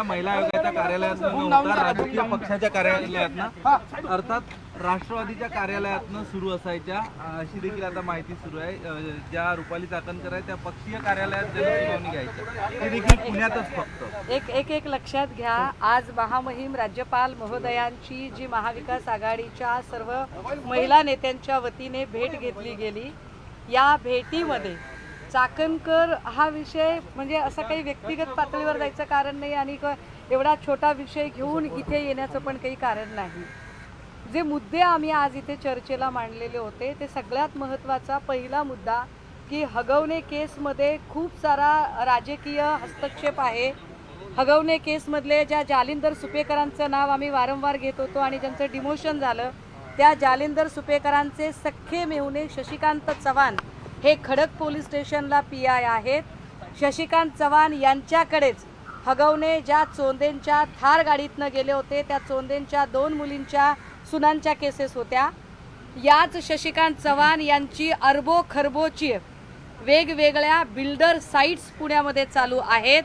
महिला आयोगाच्या कार्यालयात नव्हता, राजकीय पक्षाच्या कार्यालयात अर्थात राष्ट्रवादीच्या कार्यालयातनं सुरू असायच्या, अशी देखील आता माहिती सुरू आहे। ज्या रुपाली चाकणकर आहे त्या पक्षीय कार्यालयात जनसुनावणी घ्यायच्या, ते देखील पुण्यातच फक्त। एक लक्षात घ्या, आज महामहिम राज्यपाल महोदयांची जी महाविकास आघाडीच्या सर्व महिला नेत्यांच्या वतीने भेट घेतली गेली, या भेटीमध्ये चाकणकर हा विषय म्हणजे असं काही व्यक्तिगत पातळीवर जायचं कारण नाही आणि एवढा छोटा विषय घेऊन इथे येण्याचं पण काही कारण नाही। जे मुद्दे आम्ही आज इथे चर्चेला मांडलेले होते ते सगळ्यात महत्त्वाचा पहिला मुद्दा की हगवणे केसमध्ये खूप सारा राजकीय हस्तक्षेप आहे। हगवणे केसमधले ज्या जालिंदर सुपेकरांचं नाव आम्ही वारंवार घेत होतो आणि ज्यांचं डिमोशन झालं, त्या जालिंदर सुपेकरांचे सख्खे मेहुणे शशिकांत चव्हाण हे खडक पोलीस स्टेशनला PI आहेत। शशिकांत चव्हाण यांच्याकडेच हगवणे ज्या चोंदेंच्या थार गाडीतनं गेले होते, त्या चोंदेंच्या 2 मुलींच्या सुनांच्या केसेस होत्या। याच शशिकांत चव्हाण यांची अरबो खरबोची वेगवेगळ्या बिल्डर साइट्स पुण्यामध्ये चालू आहेत।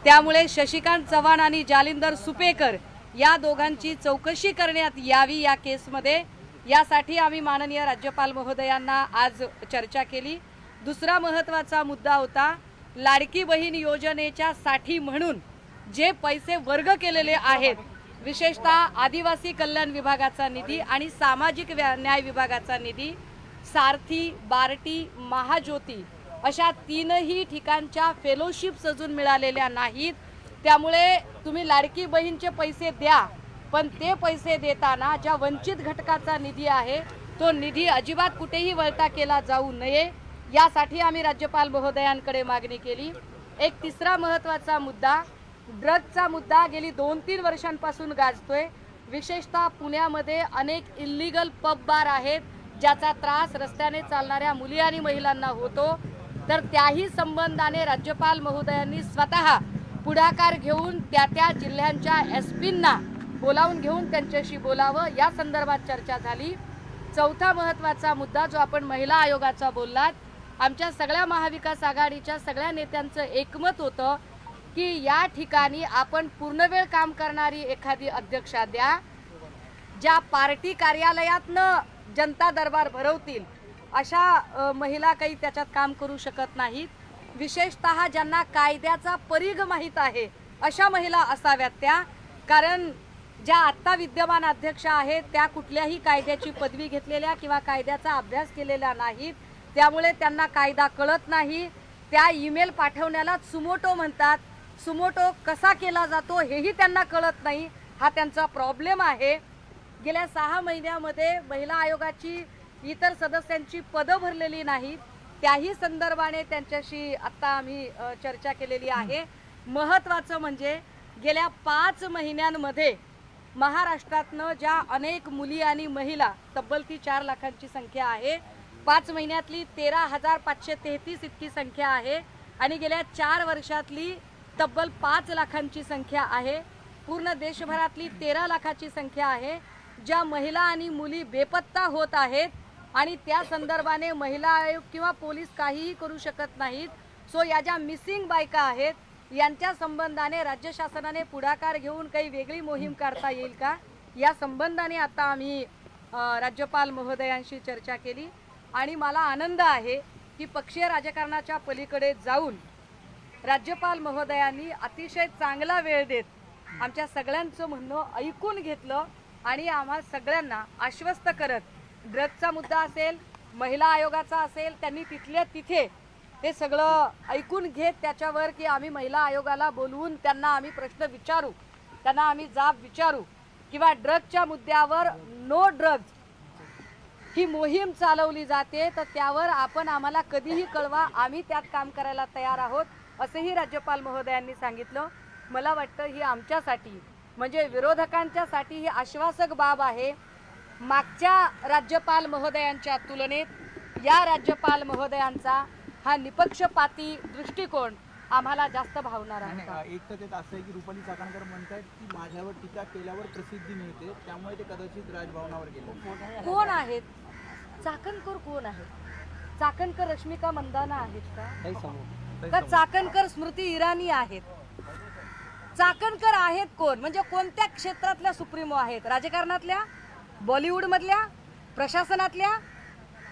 त्यामुळे शशिकांत चव्हाण आणि जालिंदर सुपेकर या दोघांची चौकशी करण्यात यावी या केसमध्ये, यासाठी आम्ही माननीय राज्यपाल महोदयांना आज चर्चा केली। दुसरा महत्त्वाचा मुद्दा होता लाडकी बहीण योजनेच्या साठी म्हणून जे पैसे वर्ग केलेले आहेत, विशेषतः आदिवासी कल्याण विभागाचा निधी आणि सामाजिक न्याय विभागाचा निधी, सारथी, बार्टी, महाज्योती अशा 3ही ठिकाणच्या फेलोशिप्स अजून मिळालेल्या नाहीत। त्यामुळे तुम्ही लाडकी बहीणचे पैसे द्या, पण ते पैसे देताना ज्या वंचित घटकाचा निधी आहे तो निधी अजिबात कुठेही वळता केला जाऊ नये, यासाठी आम्ही राज्यपाल महोदयांकडे मागणी केली। एक तिसरा महत्त्वाचा मुद्दा, ड्रग्जचा मुद्दा गेली 2-3 वर्षांपासून गाजतोय। विशेषतः पुण्यामध्ये अनेक इल्लीगल पब बार आहेत, ज्याचा त्रास रस्त्याने चालणाऱ्या मुली आणि महिलांना होतो। तर त्याही संबंधाने राज्यपाल महोदयांनी स्वतः पुढाकार घेऊन त्या जिल्ह्यांच्या SPंना बोलावून घेऊन त्यांच्याशी बोलावं, या संदर्भात चर्चा झाली। चौथा महत्त्वाचा मुद्दा जो आपण महिला आयोगाचा बोललात, आमच्या सगळ्या महाविकास आघाडीच्या सगळ्या नेत्यांचं एकमत होतं की या ठिकाणी आपण पूर्णवेळ काम करणारी एखादी अध्यक्षा द्या, ज्या पार्टी कार्यालयातनं जनता दरबार भरवतील अशा महिला काही त्याच्यात काम करू शकत नाहीत। विशेषतः ज्यांना कायद्याचा परिघ माहीत आहे अशा महिला असाव्यात त्या, कारण ज्या आत्ता विद्यमान अध्यक्षा आहेत त्या कुठल्याही कायद्याची पदवी घेतलेल्या किंवा कायद्याचा अभ्यास केलेला नाहीत, त्यामुळे त्यांना कायदा कळत नाही। त्या ईमेल पाठवण्याला सुमोटो म्हणतात, सुमोटो कसा केला जातो हेही त्यांना कळत नाही, हा त्यांचा प्रॉब्लेम आहे। गेल्या 6 महिन्यामध्ये महिला आयोगाची इतर सदस्यांची पदं भरलेली नाहीत, त्याही संदर्भाने त्यांच्याशी आता आम्ही चर्चा केलेली आहे। महत्त्वाचं म्हणजे गेल्या 5 महिन्यांमध्ये महाराष्ट्रातनं ज्या अनेक मुली आणि महिला, तब्बल ती 4 लाखांची संख्या आहे, 5 महिन्यातली 13,533 इतकी संख्या आहे आणि गेल्या 4 वर्षातली तब्बल 5 लाखांची संख्या आहे। पूर्ण देशभरातली 13 लाखाची संख्या आहे ज्या महिला आणि मुली बेपत्ता होत आहेत आणि त्या संदर्भाने महिला आयोग किंवा पोलीस काहीही करू शकत नाहीत। सो या ज्या मिसिंग बायका आहेत यांच्या संबंधाने राज्य शासनाने पुढाकार घेऊन काही वेगळी मोहीम काढता येईल का, या संबंधाने आता आम्ही राज्यपाल महोदयांशी चर्चा केली आणि मला आनंद आहे की पक्षीय राजकारणाच्या पलीकडे जाऊन राज्यपाल महोदयांनी अतिशय चांगला वेळ देत आमच्या सगळ्यांचं म्हणणं ऐकून घेतलं आणि आम्हा सगळ्यांना आश्वस्त करत, ड्रग्जचा मुद्दा असेल, महिला आयोगाचा असेल, त्यांनी तिथल्या तिथे ते सगळं ऐकून घेत त्याच्यावर की आम्ही महिला आयोगाला बोलवून त्यांना आम्ही प्रश्न विचारू, त्यांना आम्ही जाब विचारू किंवा ड्रग्जच्या मुद्द्यावर नो ड्रग्ज ही मोहीम चालवली जाते तर त्यावर आपण आम्हाला कधीही कळवा, आम्ही त्यात काम करायला तयार आहोत, असेही राज्यपाल महोदयांनी सांगितलं। मला वाटतं ही आमच्यासाठी म्हणजे विरोधकांच्यासाठी ही आश्वासक बाब आहे। मागच्या राज्यपाल महोदयांच्या तुलनेत या राज्यपाल महोदयांचा हा निपक्षपाती दृष्टिकोन आम्हाला जास्त भावणार आहे। एक तर ते असं आहे की रुपाली चाकणकर म्हणतात की माझ्यावर टीका केल्यावर प्रसिद्धी मिळते, त्यामुळे ते कदाचित राजभवनावर गेले। कोण आहेत चाकणकर? कोण आहेत चाकणकर? रश्मिका मंदाना आहेत का चाकणकर? स्मृती इराणी आहेत चाकणकर आहेत कोण, म्हणजे कोणत्या क्षेत्रातल्या सुप्रीमो आहेत? राजकारणातल्या, बॉलिवूडमधल्या, प्रशासनातल्या?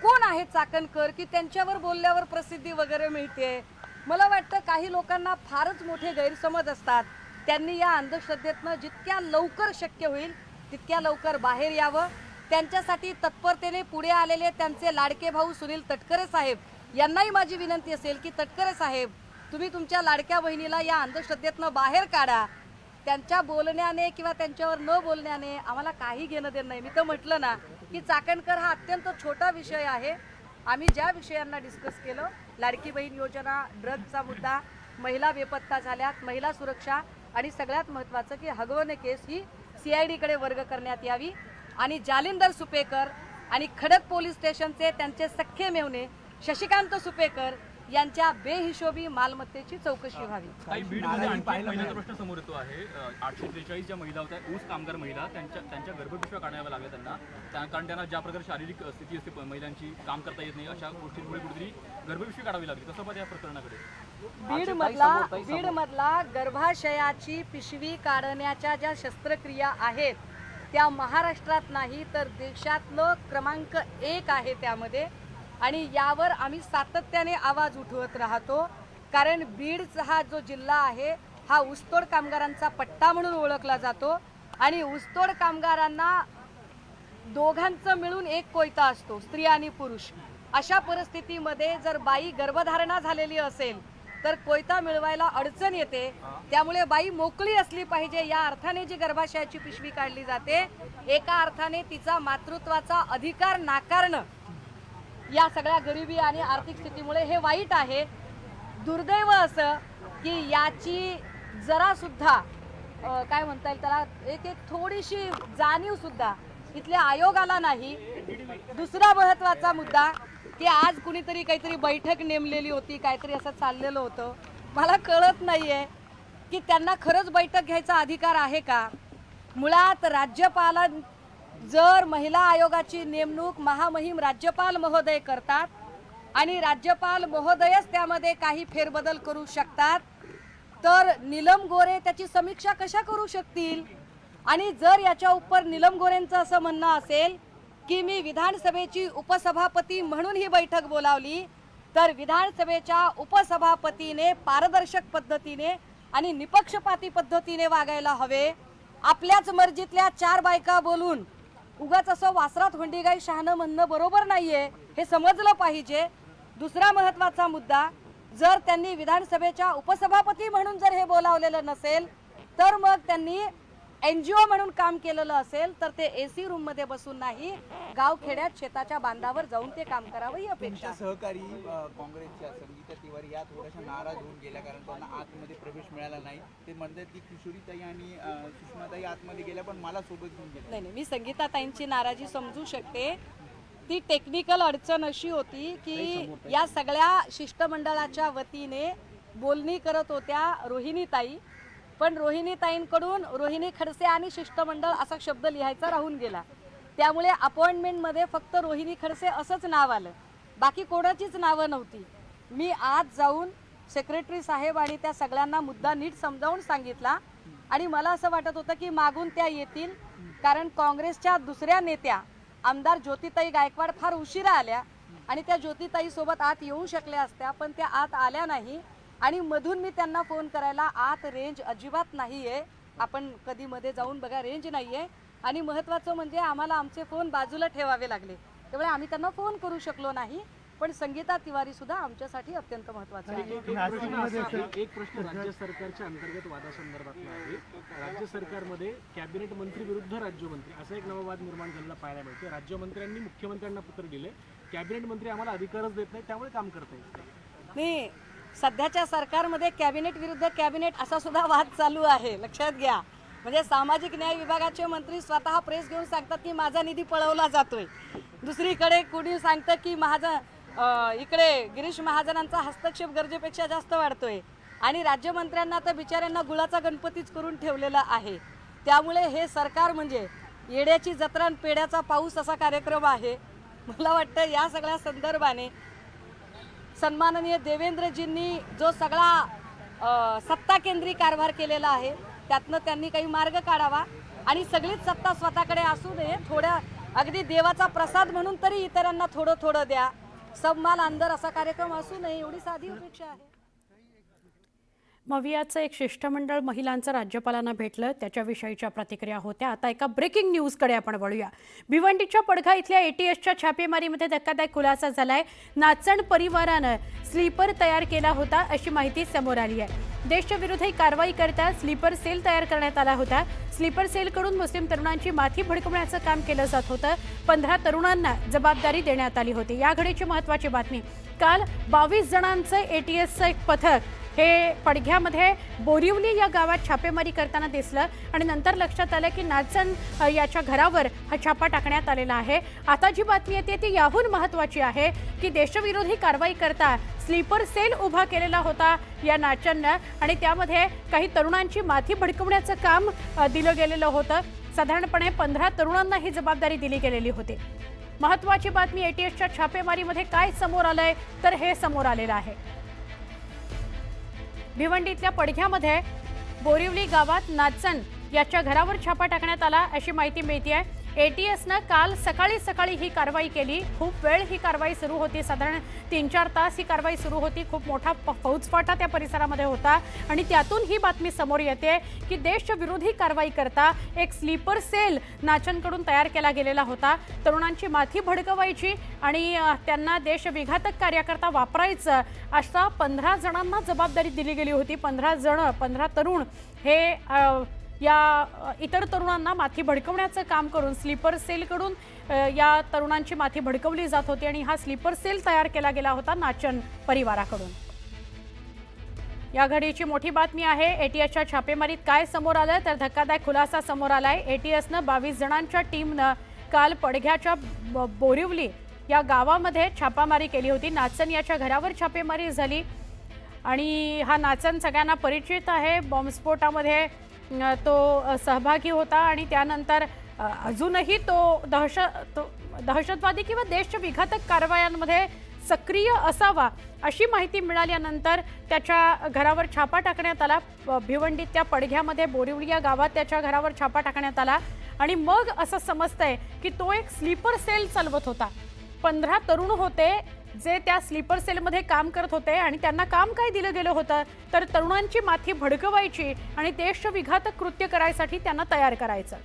कोण आहेत चाकणकर की त्यांच्यावर बोलल्यावर प्रसिद्धी वगैरे मिळते? मला वाटतं काही लोकांना फारच मोठे गैरसमज असतात. त्यांनी या अंधश्रद्धेतनं जितक्या लवकर शक्य होईल तितक्या लवकर बाहेर यावं. त्यांच्यासाठी तत्परतेने पुढे आलेले त्यांचे लाडके भाऊ सुनील तटकरे साहेब यांनाही माझी विनंती असेल की तटकरे साहेब, तुम्ही तुमच्या लाडक्या बहिणीला या अंधश्रद्धेतनं बाहेर काढा. त्यांच्या बोलण्याने किंवा त्यांच्यावर न बोलण्याने आम्हाला काही घेणं देणं नाही. मी तर म्हटलं ना की चाकणकर हा अत्यंत छोटा विषय आहे. आम्ही ज्या विषयांना डिस्कस केलं, लाडकी बहीण योजना, ड्रग्जचा मुद्दा, महिला बेपत्ता झाल्यात, महिला सुरक्षा आणि सगळ्यात महत्त्वाचं की हगवणे केस ही CIDकडे वर्ग करण्यात यावी आणि जालिंदर सुपेकर आणि खडक पोलीस स्टेशनचे त्यांचे सख्खे मेवणे शशिकांत सुपेकर यांच्या बेहिशोबी मालमत्तेची चौकशी व्हावी. काही बीडमध्ये आणखी एक महिन्याचा प्रश्न समोर येतो आहे. 843 ज्या महिला होत्या, ऊस कामगार महिला, त्यांच्या गर्भपिशव्या काढाव्या लागल्या त्यांना, कारण त्यांना ज्या प्रकारे शारीरिक स्थिती असते महिलांची, काम करता येत नाही, अशा गोष्टींमुळे कुठेतरी गर्भपिशवी काढावी लागली. कसं पाहता या प्रकरणाकडे? बीडमधला गर्भाशयाची पिशवी काढण्याच्या ज्या शस्त्रक्रिया आहेत त्या महाराष्ट्रात नाही तर देशातलं क्रमांक 1 आहे त्यामध्ये. आणि यावर आम्ही सातत्याने आवाज उठवत राहतो, कारण बीडचा हा जो जिल्हा आहे हा ऊसतोड कामगारांचा पट्टा म्हणून ओळखला जातो आणि ऊसतोड कामगारांना दोघांचं मिळून एक कोयता असतो, स्त्री आणि पुरुष. अशा परिस्थितीमध्ये जर बाई गर्भधारणा झालेली असेल तर कोयता मिळवायला अडचण येते. त्यामुळे बाई मोकळी असली पाहिजे. या अर्थाने जी गर्भाशयाची पिशवी काढली जाते, एका अर्थाने तिचा मातृत्वाचा अधिकार नाकारणं या सगळ्या गरिबी आणि आर्थिक स्थितीमुळे हे वाईट आहे. दुर्दैव असं की याची जरा सुद्धा काय म्हणता येईल त्याला, एक थोडीशी जाणीव सुद्धा इथल्या आयोगाला नाही. दुसरा महत्त्वाचा मुद्दा की आज कुणीतरी काहीतरी बैठक नेमलेली होती, काहीतरी असं चाललेलं होतं. मला कळत नाहीये की त्यांना खरंच बैठक घ्यायचा अधिकार आहे का? मुळात राज्यपाला जर महिला आयोगाची नेमणूक महामहिम राज्यपाल महोदय करतात आणि राज्यपाल महोदयच त्यामध्ये काही फेरबदल करू शकतात, तर नीलम गोरे त्याची समीक्षा कशा करू शकतील? आणि जर याच्या उपर नीलम गोरेंचं असं म्हणणं असेल की मी विधानसभेची उपसभापती म्हणून ही बैठक बोलावली, तर विधानसभेच्या उपसभापतीने पारदर्शक पद्धतीने आणि निपक्षपाती पद्धतीने वागायला हवे. आपल्याच मर्जीतल्या 4 बायका बोलून उगाच असं वासरात होंडीगाई शहाणं म्हणणं बरोबर नाहीये, हे समजलं पाहिजे. दुसरा महत्त्वाचा मुद्दा, जर त्यांनी विधानसभेच्या उपसभापती म्हणून जर हे बोलावलेलं नसेल तर मग त्यांनी NGO म्हणून काम केलेलं असेल तर ते AC रूम मध्ये बसून नाही, गावखेड्यात शेताच्या बांधावर जाऊन ते काम करावं ही अपेक्षा. सहकारी काँग्रेसच्या संगीता तिवारी या थोड्याशा नाराज होऊन गेल्या, कारण त्यांना आतमध्ये प्रवेश मिळाला नाही. ते म्हणतात की किशोरीताई आणि सुषमाताई आतमध्ये गेल्या पण मला सोबत घेऊन गेल्या. नाही, मी संगीताताईंची नाराजी समजू शकते. ती टेक्निकल अडचण अशी होती की या सगळ्या शिष्टमंडळाच्या वतीने बोलणी करत होत्या रोहिणीताई, पण रोहिणीताईंकडून रोहिणी खडसे आणि शिष्टमंडळ असा शब्द लिहायचा राहून गेला. त्यामुळे अपॉइंटमेंटमध्ये फक्त रोहिणी खडसे असंच नाव आलं, बाकी कोणाचीच नावं नव्हती. मी आज जाऊन सेक्रेटरी साहेब आणि त्या सगळ्यांना मुद्दा नीट समजावून सांगितला आणि मला असं वाटत होतं की मागून त्या येतील, कारण काँग्रेसच्या दुसऱ्या नेत्या आमदार ज्योतिताई गायकवाड फार उशिरा आल्या आणि त्या ज्योतिताई सोबत आत येऊ शकल्या असत्या, पण त्या आत आल्या नाही. आणि मधून मी त्यांना फोन करायला, आत रेंज अजिबात नाहीये, आपण कधी मध्ये जाऊन बघा, रेंज नाहीये. आणि महत्त्वाचं म्हणजे आम्हाला आमचे फोन बाजूला ठेवावे लागले, त्यामुळे आम्ही त्यांना फोन करू शकलो नाही. पण संगीता तिवारी सुद्धा आमच्यासाठी अत्यंत महत्त्वाचं आहे. एक प्रश्न राज्य सरकारच्या अंतर्गत वादासंदर्भातला आहे. राज्य सरकारमध्ये कॅबिनेट मंत्री विरुद्ध राज्यमंत्री असा एक नवा वाद निर्माण झालेला पाहायला मिळतो. राज्यमंत्र्यांनी मुख्यमंत्र्यांना पत्र दिले, कॅबिनेट मंत्री आम्हाला अधिकारच देत नाही, त्यामुळे काम करता येत नाही. सध्याच्या सरकारमध्ये कॅबिनेट विरुद्ध कॅबिनेट असा सुद्धा वाद चालू आहे, लक्षात घ्या. म्हणजे सामाजिक न्याय विभागाचे मंत्री स्वतः प्रेस घेऊन सांगतात की माझा निधी पळवला जातोय. दुसरीकडे कुणी सांगतं की इकडे गिरीश महाजनांचा हस्तक्षेप गरजेपेक्षा जास्त वाढतोय. आणि राज्यमंत्र्यांना तर बिचाऱ्यांना गुळाचा गणपतीच करून ठेवलेला आहे. त्यामुळे हे सरकार म्हणजे येड्याची जत्रा आणि पेड्याचा पाऊस असा कार्यक्रम आहे. मला वाटतं या सगळ्या संदर्भाने सन्माननीय देवेंद्रजींनी जो सगळा सत्ता केंद्री कारभार केलेला आहे त्यातनं त्यांनी काही मार्ग काढावा आणि सगळीच सत्ता स्वतःकडे असू नये, थोड्या अगदी देवाचा प्रसाद म्हणून तरी इतरांना थोडं थोडं द्या, सबमाल अंदर असा कार्यक्रम असू नये, एवढी साधी अपेक्षा आहे. मवियाचं एक शिष्टमंडळ महिलांचं राज्यपालांना भेटलं, त्याच्याविषयीच्या प्रतिक्रिया होत्या. आता एका ब्रेकिंग न्यूजकडे आपण वळूया. भिवंडीच्या पडघा इथल्या एटीएसच्या छापेमारीमध्ये धक्कादायक खुलासा झालाय. नाचण परिवारानं स्लीपर तयार केला होता अशी माहिती समोर आली आहे. देशविरोधी कारवाई करता स्लीपर सेल तयार करण्यात आला होता. स्लीपर सेलकडून मुस्लिम तरुणांची माथी भडकवण्याचं काम केलं जात होतं. 15 तरुणांना जबाबदारी देण्यात आली होती. या घडीची महत्त्वाची बातमी, काल 22 जणांचं एटीएसचं एक पथक हे पडघ्यामध्ये बोरिवली या गावात छापेमारी करताना दिसलं आणि नंतर लक्षात आलं की नाचन याच्या घरावर हा छापा टाकण्यात आलेला आहे. आता जी बातमी येते ती याहून महत्त्वाची आहे की देशविरोधी कारवाई करता स्लीपर सेल उभा केलेला होता या नाचननं आणि त्यामध्ये काही तरुणांची माथी भडकवण्याचं काम दिलं गेलेलं होतं. साधारणपणे 15 तरुणांना ही जबाबदारी दिली गेलेली होती. महत्त्वाची बातमी, एटीएसच्या छापेमारीमध्ये काय समोर आलंय तर हे समोर आलेलं आहे. भिवंडीतल्या पडघ्यामध्ये बोरिवली गावात नाचन याच्या घरावर छापा टाकण्यात आला अशी माहिती मिळते. एटीएसनं काल सकाळी ही कारवाई केली. खूप वेळ ही कारवाई सुरू होती, साधारण 3-4 तास ही कारवाई सुरू होती. खूप मोठा फौजफाटा त्या परिसरामध्ये होता आणि त्यातून ही बातमी समोर येते की देशविरोधी कारवाई करता एक स्लीपर सेल नाचनकडून तयार केला गेलेला होता. तरुणांची माथी भडकवायची आणि त्यांना देशविघातक कार्याकरता वापरायचं अशा 15 जणांना जबाबदारी दिली गेली होती. 15 तरुण हे या इतर तरुणांना माथी भडकवण्याचं काम करून स्लीपर सेलकडून या तरुणांची माथी भडकवली जात होती आणि हा स्लीपर सेल तयार केला गेला होता नाचन परिवाराकडून. या घडीची मोठी बातमी आहे. एटीएसच्या छापेमारीत काय समोर आलं तर धक्कादायक खुलासा समोर आलाय. एटीएसनं 22 जणांच्या टीमनं काल पडघ्याच्या बोरिवली या गावामध्ये छापामारी केली होती. नाचन याच्या घरावर छापेमारी झाली आणि हा नाचन सगळ्यांना परिचित आहे. बॉम्बस्फोटामध्ये तो सहभागी होता आणि त्यानंतर अजूनही तो दहशतवादी किंवा देशविघातक कारवायांमध्ये सक्रिय असावा अशी माहिती मिळाल्यानंतर त्याच्या घरावर छापा टाकण्यात आला. भिवंडीत त्या पडघ्यामध्ये बोरिवली या गावात त्याच्या घरावर छापा टाकण्यात आला आणि मग असं समजतंय की तो एक स्लीपर सेल चालवत होता. 15 तरुण होते जे त्या स्लीपर सेलमध्ये काम करत होते आणि त्यांना काम काय दिलं गेलं होतं तर तरुणांची माथी भडकवायची आणि देशविघातक कृत्य करायसाठी त्यांना तयार करायचं.